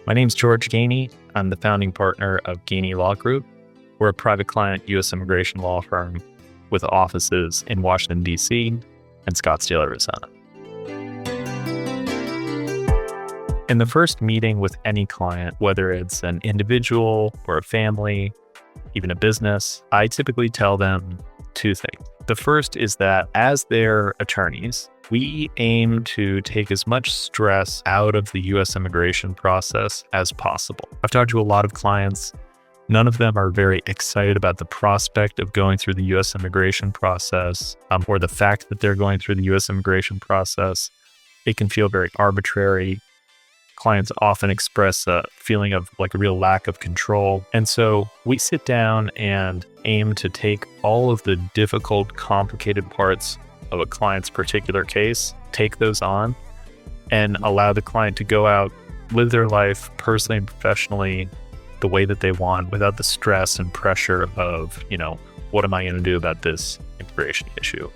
My name's George Ganey. I'm the founding partner of Ganey Law Group. We're a private client U.S. immigration law firm with offices in Washington, D.C. and Scottsdale, Arizona. In the first meeting with any client, whether it's an individual or a family, even a business, I typically tell them two things. The first is that as their attorneys, we aim to take as much stress out of the U.S. immigration process as possible. I've talked to a lot of clients. None of them are very excited about the prospect of going through the U.S. immigration process or the fact that they're going through the U.S. immigration process. It can feel very arbitrary. Clients often express a feeling of like a real lack of control. And so we sit down and aim to take all of the difficult, complicated parts of a client's particular case, take those on, and allow the client to go out, live their life personally and professionally the way that they want without the stress and pressure of, what am I going to do about this immigration issue?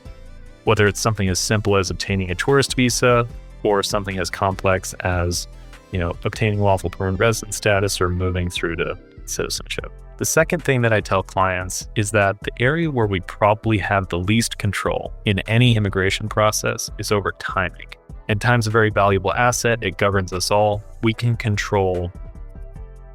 Whether it's something as simple as obtaining a tourist visa or something as complex as obtaining lawful permanent resident status or moving through to citizenship. The second thing that I tell clients is that the area where we probably have the least control in any immigration process is over timing. And time's a very valuable asset. It governs us all. We can control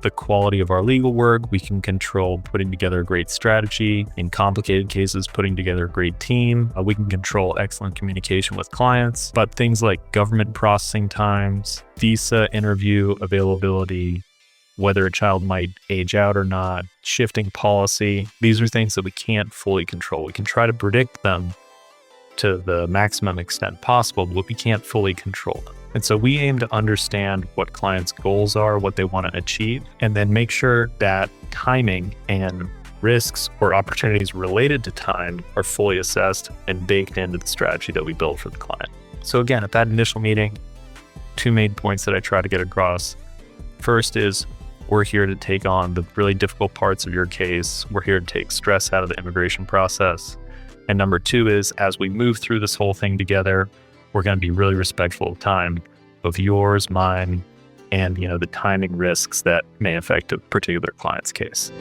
the quality of our legal work. We can control putting together a great strategy. In complicated cases, putting together a great team. We can control excellent communication with clients. But things like government processing times, visa interview availability, whether a child might age out or not, shifting policy, these are things that we can't fully control. We can try to predict them to the maximum extent possible, but we can't fully control them. And so we aim to understand what clients' goals are, what they want to achieve, and then make sure that timing and risks or opportunities related to time are fully assessed and baked into the strategy that we build for the client. So again, at that initial meeting, two main points that I try to get across. First is we're here to take on the really difficult parts of your case. We're here to take stress out of the immigration process. And number two is as we move through this whole thing together, we're going to be really respectful of time, of yours, mine, and the timing risks that may affect a particular client's case.